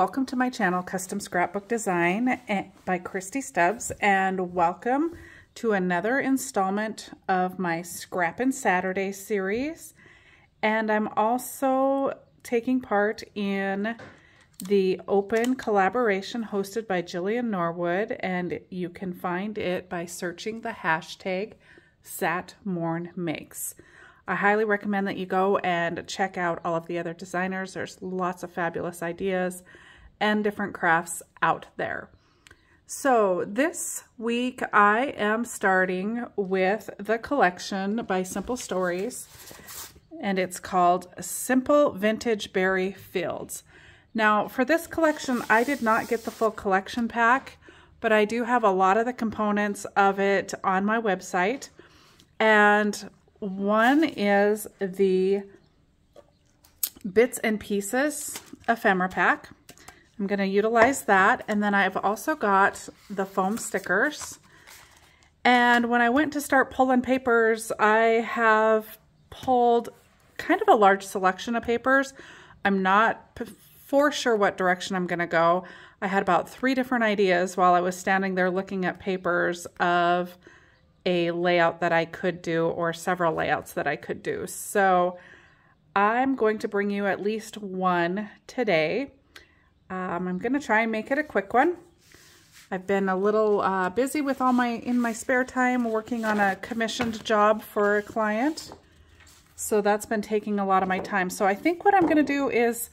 Welcome to my channel, Custom Scrapbook Design by Christy Stubbs, and welcome to another installment of my Scrappin' Saturday series. And I'm also taking part in the open collaboration hosted by Jillian Norwood, and you can find it by searching the hashtag SatMornMakes. I highly recommend that you go and check out all of the other designers. There's lots of fabulous ideas and different crafts out there. So this week I am starting with the collection by Simple Stories, and it's called Simple Vintage Berry Fields. Now for this collection, I did not get the full collection pack, but I do have a lot of the components of it on my website. And one is the Bits and Pieces ephemera pack. I'm going to utilize that. And then I've also got the foam stickers. And when I went to start pulling papers, I have pulled kind of a large selection of papers. I'm not for sure what direction I'm going to go. I had about 3 different ideas while I was standing there looking at papers of a layout that I could do, or several layouts that I could do. So I'm going to bring you at least one today. I'm going to try and make it a quick one. I've been a little busy with in my spare time working on a commissioned job for a client. So that's been taking a lot of my time. So I think what I'm going to do is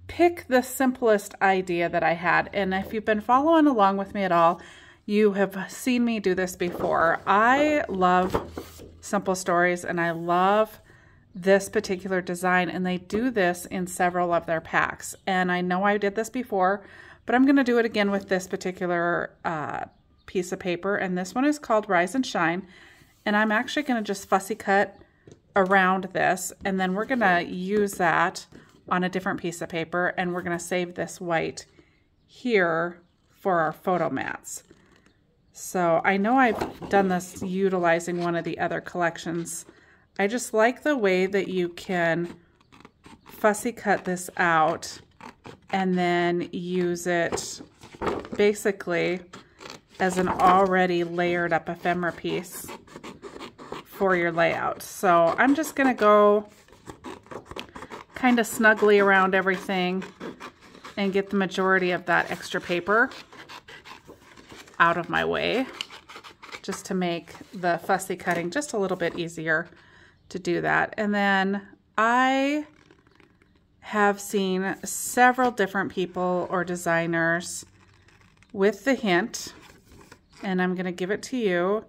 pick the simplest idea that I had. And if you've been following along with me at all, you have seen me do this before. I love Simple Stories, and I love this particular design, and they do this in several of their packs. And I know I did this before, but I'm going to do it again with this particular piece of paper. And this one is called Rise and Shine. And I'm actually going to just fussy cut around this, and then we're going to use that on a different piece of paper, and we're going to save this white here for our photo mats. So I know I've done this utilizing one of the other collections. I just like the way that you can fussy cut this out and then use it basically as an already layered up ephemera piece for your layout. So I'm just going to go kind of snugly around everything and get the majority of that extra paper out of my way, just to make the fussy cutting just a little bit easier to do that. And then I have seen several different people or designers with the hint, and I'm going to give it to you,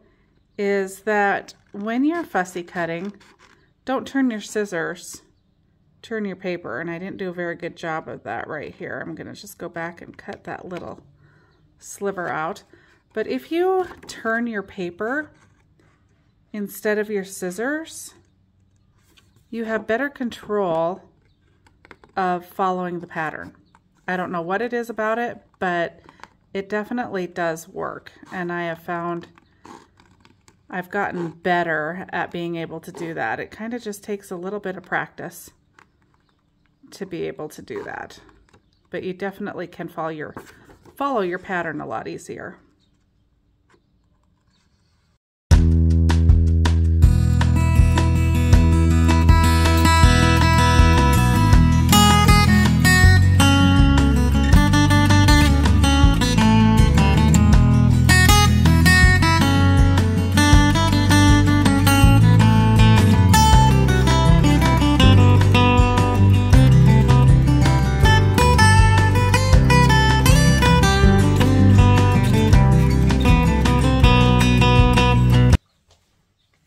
is that when you're fussy cutting, don't turn your scissors, turn your paper. And I didn't do a very good job of that right here. I'm going to just go back and cut that little sliver out. But if you turn your paper instead of your scissors, you have better control of following the pattern. I don't know what it is about it, but it definitely does work. And I have found I've gotten better at being able to do that. It kind of just takes a little bit of practice to be able to do that. But you definitely can follow your pattern a lot easier.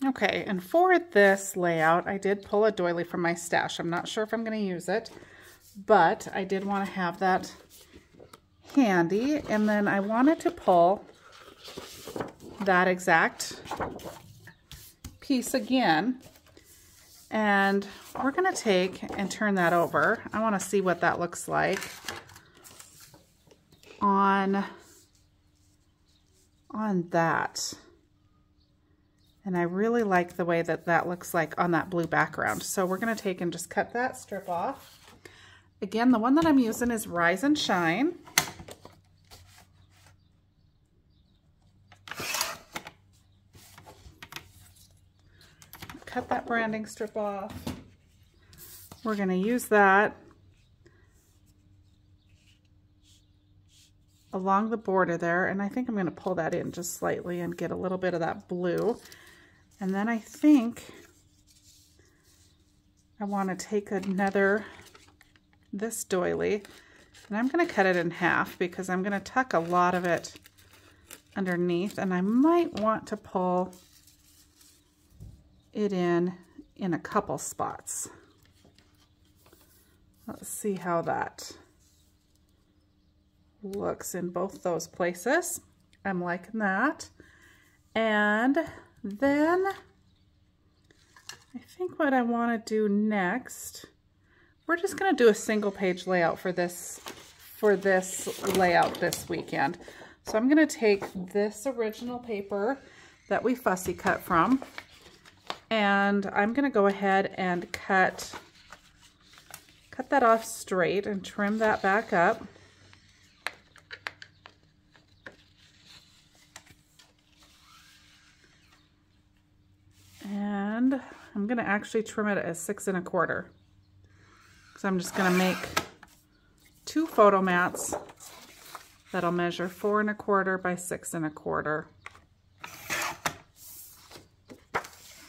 Okay, and for this layout, I did pull a doily from my stash. I'm not sure if I'm going to use it, but I did want to have that handy. And then I wanted to pull that exact piece again. And we're going to take and turn that over. I want to see what that looks like on that. And I really like the way that that looks like on that blue background. So we're going to take and just cut that strip off. Again, the one that I'm using is Rise and Shine. Cut that branding strip off. We're going to use that along the border there, and I think I'm going to pull that in just slightly and get a little bit of that blue. And then I think I want to take this doily, and I'm going to cut it in half because I'm going to tuck a lot of it underneath, and I might want to pull it in a couple spots. Let's see how that looks in both those places. I'm liking that. And then I think what I want to do next, we're just going to do a single page layout for this layout this weekend. So I'm going to take this original paper that we fussy cut from, and I'm going to go ahead and cut that off straight and trim that back up. And I'm going to actually trim it at 6 1/4. So I'm just going to make 2 photo mats that'll measure 4 1/4 by 6 1/4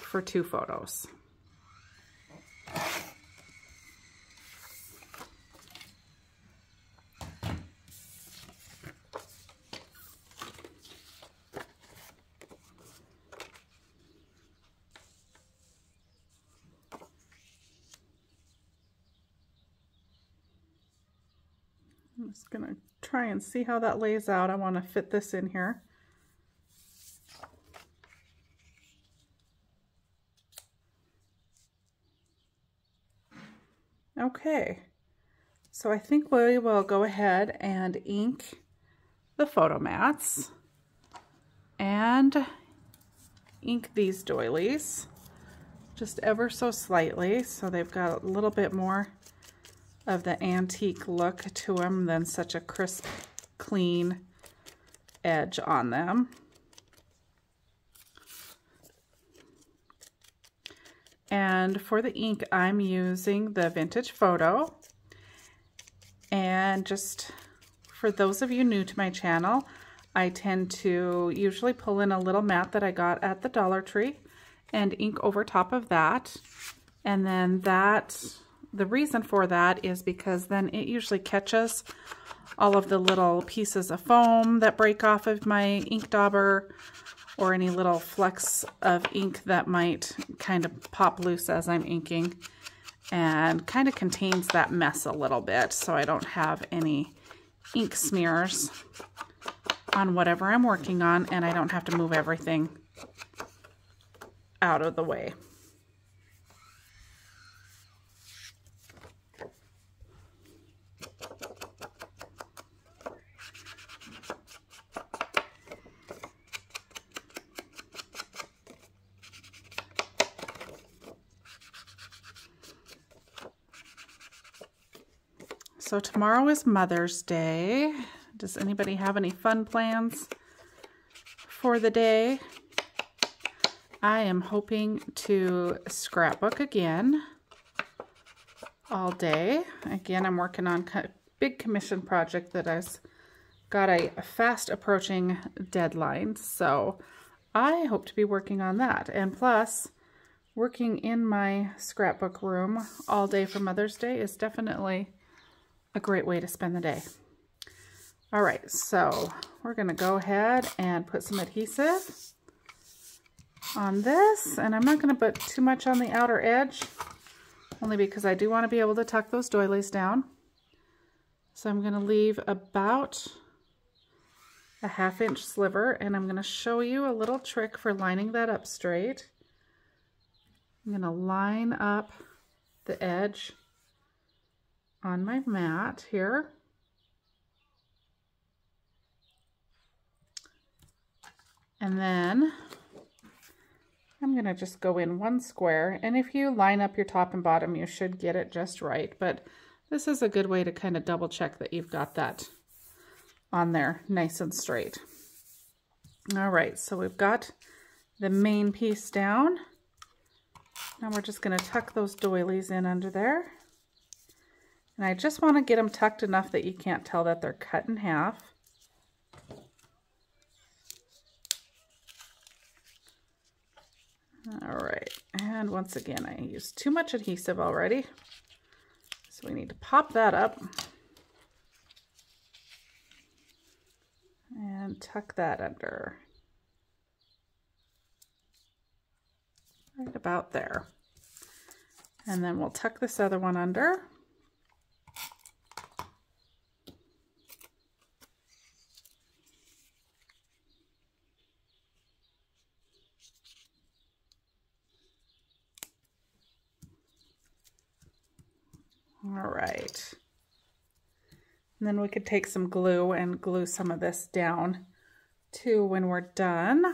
for 2 photos. I'm just going to try and see how that lays out. I want to fit this in here. Okay, so I think we will go ahead and ink the photo mats and ink these doilies just ever so slightly, so they've got a little bit more of the antique look to them than such a crisp, clean edge on them. And for the ink, I'm using the Vintage Photo. And just for those of you new to my channel, I tend to usually pull in a little mat that I got at the Dollar Tree and ink over top of that. And then the reason for that is because then it usually catches all of the little pieces of foam that break off of my ink dauber, or any little flecks of ink that might kind of pop loose as I'm inking, and kind of contains that mess a little bit so I don't have any ink smears on whatever I'm working on, and I don't have to move everything out of the way. So tomorrow is Mother's Day. Does anybody have any fun plans for the day? I am hoping to scrapbook again all day. Again, I'm working on a big commission project that has got a fast approaching deadline. So I hope to be working on that. And plus, working in my scrapbook room all day for Mother's Day is definitely a great way to spend the day. All right, so we're gonna go ahead and put some adhesive on this, and I'm not gonna put too much on the outer edge, only because I do want to be able to tuck those doilies down. So I'm gonna leave about a 1/2 inch sliver, and I'm gonna show you a little trick for lining that up straight. I'm gonna line up the edge on my mat here. And then I'm going to just go in 1 square. And if you line up your top and bottom, you should get it just right. But This is a good way to kind of double check that you've got that on there nice and straight. All right, so we've got the main piece down. Now we're just going to tuck those doilies in under there. And I just want to get them tucked enough that you can't tell that they're cut in half. All right, and once again, I used too much adhesive already. So we need to pop that up and tuck that under. Right about there. And then we'll tuck this other one under. All right. And then we could take some glue and glue some of this down too when we're done.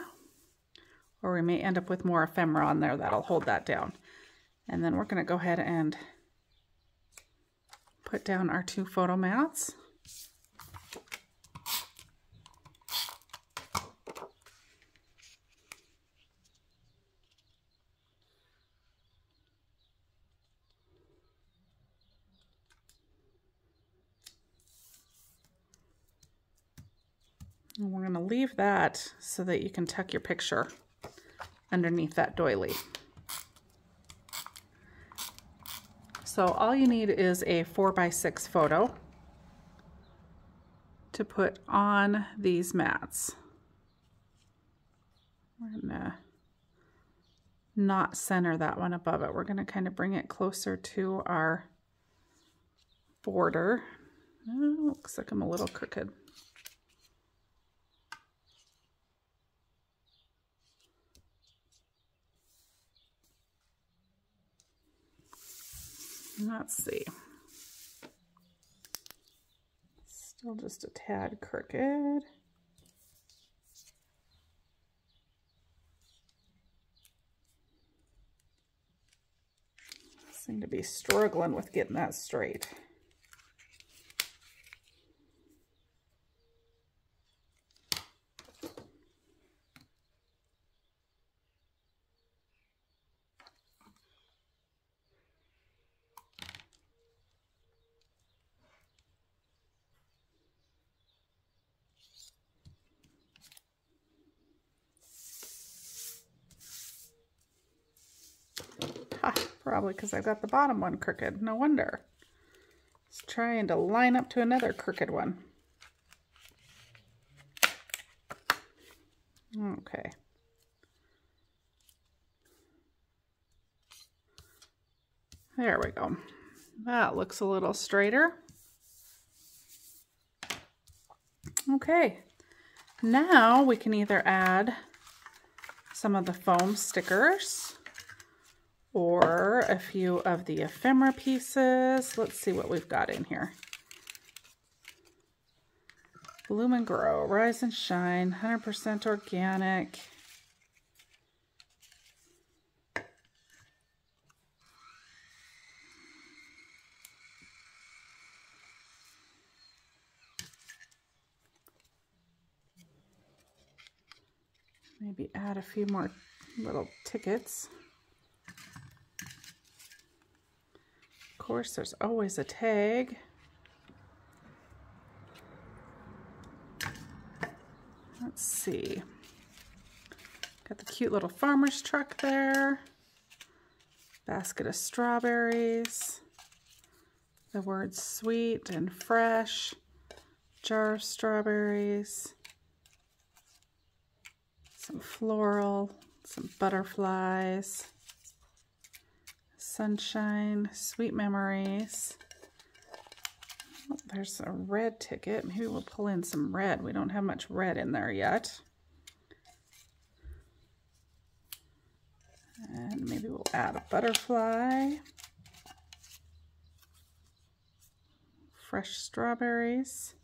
Or we may end up with more ephemera on there that'll hold that down. And then we're going to go ahead and put down our 2 photo mats. And we're going to leave that so that you can tuck your picture underneath that doily. So all you need is a 4x6 photo to put on these mats. We're gonna not center that one above it. We're gonna kind of bring it closer to our border. Oh, looks like I'm a little crooked. Let's see. Still just a tad crooked. Seem to be struggling with getting that straight. Probably because I got the bottom one crooked. No wonder. It's trying to line up to another crooked one. Okay. There we go. That looks a little straighter. Okay. Now we can either add some of the foam stickers or a few of the ephemera pieces. Let's see what we've got in here. Bloom and Grow, Rise and Shine, 100% organic. Maybe add a few more little tickets. Of course, there's always a tag. Let's see. Got the cute little farmer's truck there. Basket of strawberries. The words sweet and fresh. Jar of strawberries. Some floral, some butterflies. Sunshine, sweet memories. Oh, there's a red ticket. Maybe we'll pull in some red. We don't have much red in there yet. And maybe we'll add a butterfly. Fresh strawberries.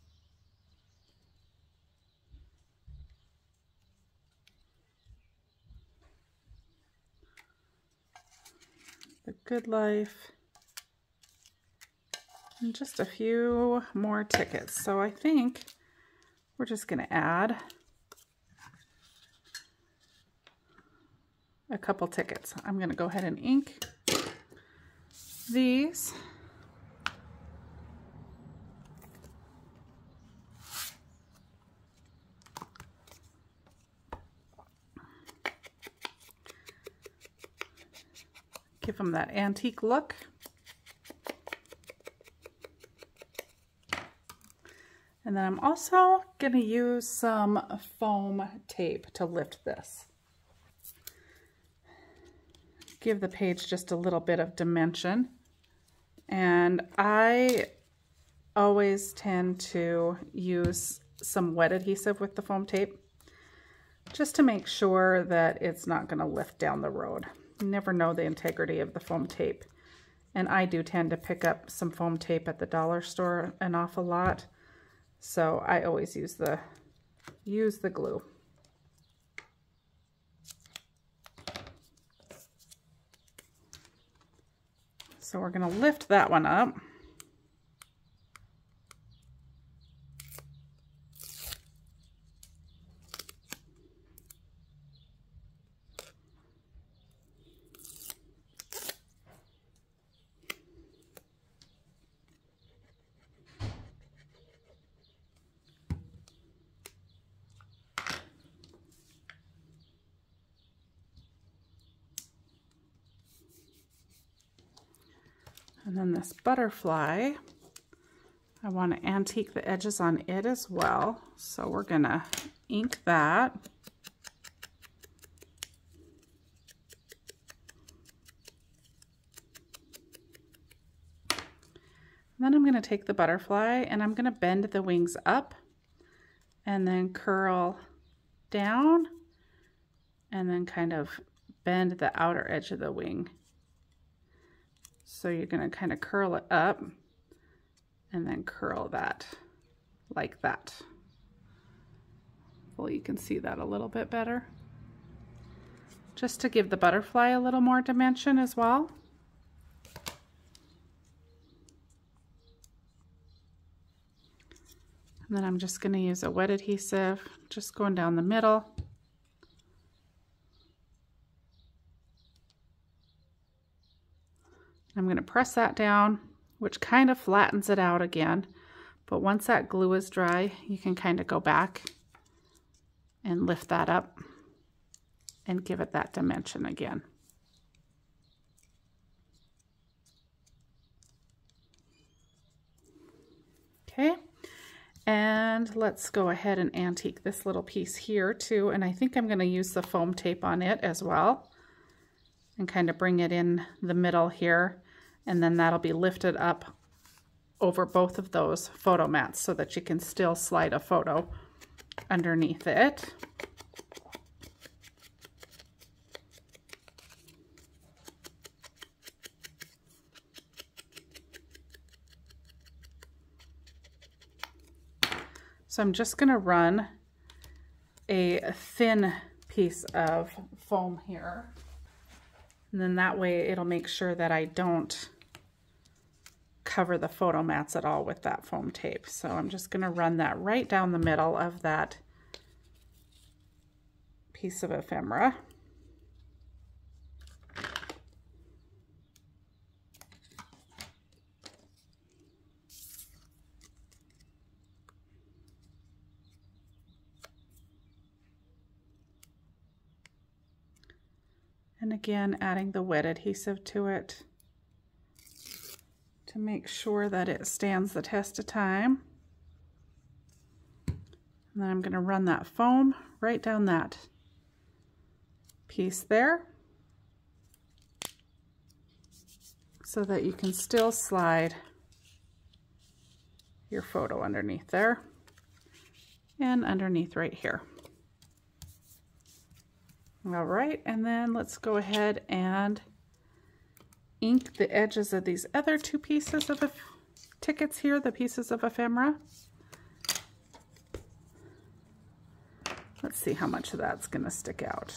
The Good Life. And just a few more tickets. So I think we're just going to add a couple tickets. I'm going to go ahead and ink these. Give them that antique look. And then I'm also going to use some foam tape to lift this. Give the page just a little bit of dimension. And I always tend to use some wet adhesive with the foam tape just to make sure that it's not going to lift down the road. You never know the integrity of the foam tape. And I do tend to pick up some foam tape at the dollar store an awful lot. So I always use the glue. So we're going to lift that one up. And then this butterfly, I want to antique the edges on it as well. So we're going to ink that. And then I'm going to take the butterfly and I'm going to bend the wings up and then curl down and then kind of bend the outer edge of the wing. So you're going to kind of curl it up and then curl that like that. Well, you can see that a little bit better. Just to give the butterfly a little more dimension as well. And then I'm just going to use a wet adhesive, just going down the middle. I'm going to press that down, which kind of flattens it out again. But once that glue is dry, you can kind of go back and lift that up and give it that dimension again. Okay, and let's go ahead and antique this little piece here too. And I think I'm going to use the foam tape on it as well and kind of bring it in the middle here. And then that'll be lifted up over both of those photo mats so that you can still slide a photo underneath it. So I'm just going to run a thin piece of foam here. And then that way it'll make sure that I don't cover the photo mats at all with that foam tape. So I'm just going to run that right down the middle of that piece of ephemera. And again, adding the wet adhesive to it to make sure that it stands the test of time. And then I'm going to run that foam right down that piece there so that you can still slide your photo underneath there and underneath right here. All right, and then let's go ahead and ink the edges of these other two pieces of tickets here, the pieces of ephemera. Let's see how much of that's going to stick out.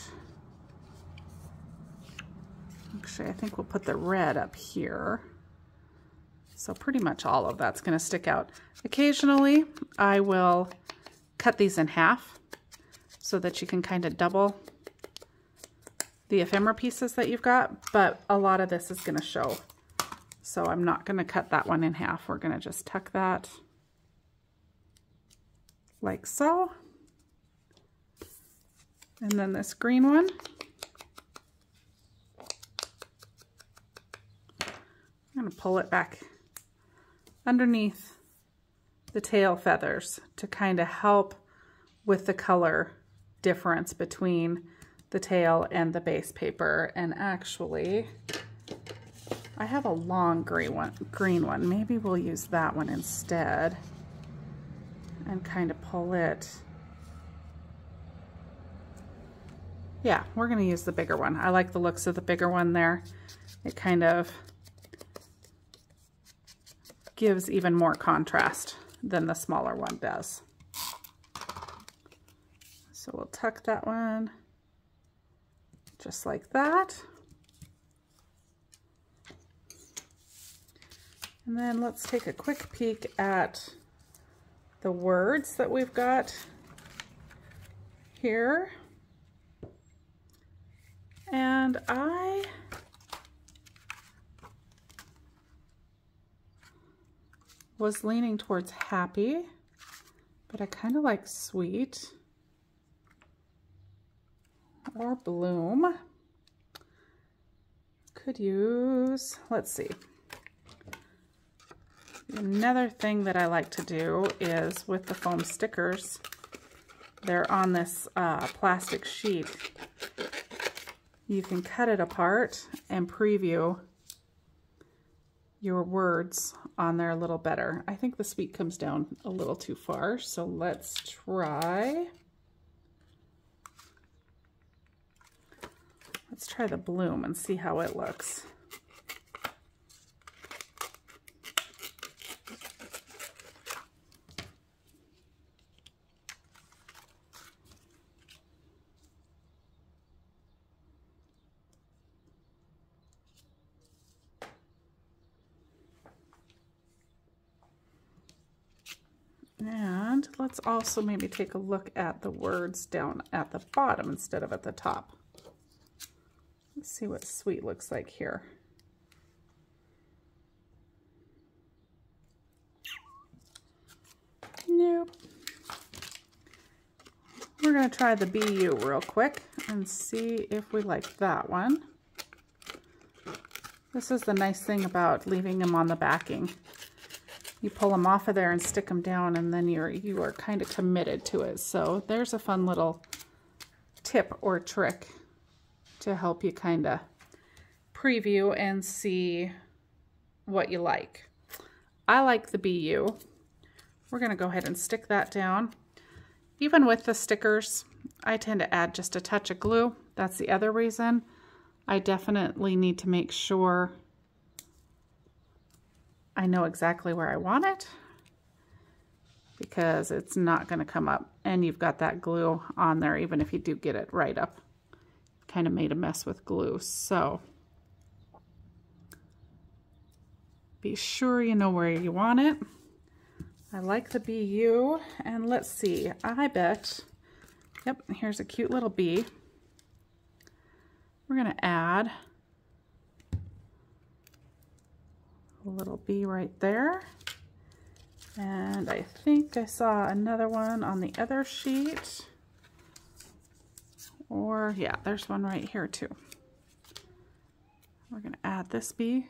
Actually, I think we'll put the red up here So pretty much all of that's going to stick out. Occasionally, I will cut these in half so that you can kind of double the ephemera pieces that you've got, but a lot of this is going to show. So I'm not going to cut that one in half. We're going to just tuck that like so. And then this green one, I'm going to pull it back underneath the tail feathers to kind of help with the color difference between the tail and the base paper. And actually, I have a long green one. Maybe we'll use that one instead and kind of pull it. Yeah, we're going to use the bigger one. I like the looks of the bigger one there. It kind of gives even more contrast than the smaller one does. So we'll tuck that one just like that. And then let's take a quick peek at the words that we've got here. And I was leaning towards happy, but I kind of like sweet or bloom. Could use, let's see. Another thing that I like to do is with the foam stickers, they're on this plastic sheet. You can cut it apart and preview your words on there a little better. I think the sweet comes down a little too far, so let's try. Let's try the bloom and see how it looks. And let's also maybe take a look at the words down at the bottom instead of at the top. Let's see what sweet looks like here. Nope. We're going to try the BU real quick and see if we like that one. This is the nice thing about leaving them on the backing. You pull them off of there and stick them down, and then you are kind of committed to it. So there's a fun little tip or trick to help you kind of preview and see what you like. I like the BU. We're going to go ahead and stick that down. Even with the stickers, I tend to add just a touch of glue. That's the other reason. I definitely need to make sure I know exactly where I want it, because it's not going to come up, and you've got that glue on there even if you do get it right up. Kind of made a mess with glue, so be sure you know where you want it. I like the BU, and let's see, I bet, yep, here's a cute little bee. We're going to add a little bee right there. And I think I saw another one on the other sheet. Or, yeah, there's one right here too. We're going to add this bee.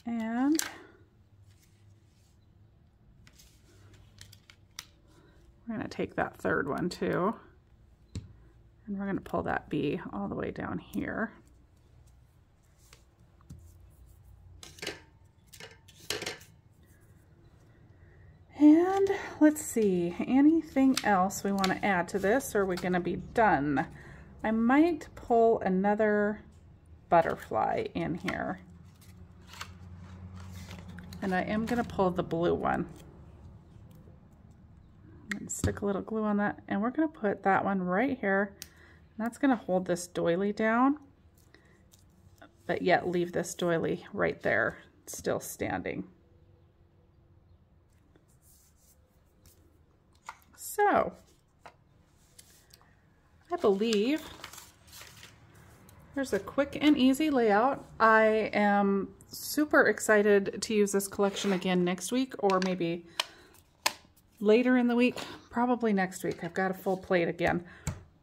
And we're going to take that third one too. And we're going to pull that bee all the way down here. And let's see, anything else we want to add to this, or are we going to be done? I might pull another butterfly in here. And I am going to pull the blue one. And stick a little glue on that, and we're going to put that one right here That's going to hold this doily down, but yet leave this doily right there, still standing. So, I believe there's a quick and easy layout. I am super excited to use this collection again next week, or maybe later in the week, probably next week. I've got a full plate again.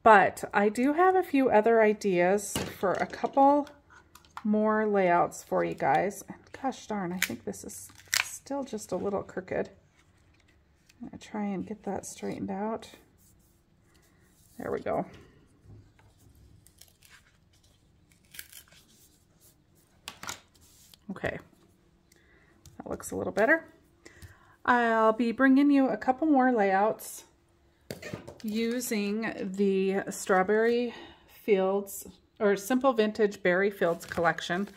But I do have a few other ideas for a couple more layouts for you guys. And gosh darn, I think this is still just a little crooked. I'm going to try and get that straightened out. There we go. Okay, that looks a little better. I'll be bringing you a couple more layouts using the Strawberry Fields or Simple Vintage Berry Fields collection.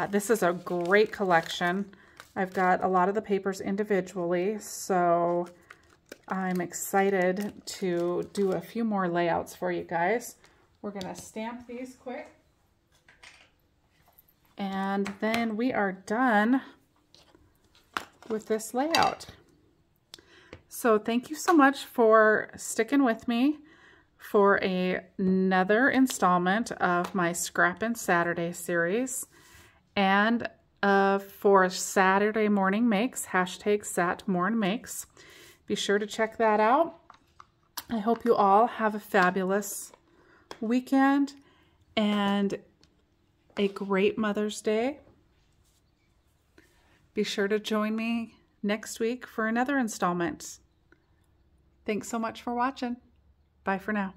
This is a great collection. I've got a lot of the papers individually, so I'm excited to do a few more layouts for you guys. We're going to stamp these quick, and then we are done with this layout. So thank you so much for sticking with me for another installment of my Scrappin' Saturday series, and for Saturday Morning Makes, hashtag #SatMornMakes. Be sure to check that out. I hope you all have a fabulous weekend and a great Mother's Day. Be sure to join me next week for another installment. Thanks so much for watching. Bye for now.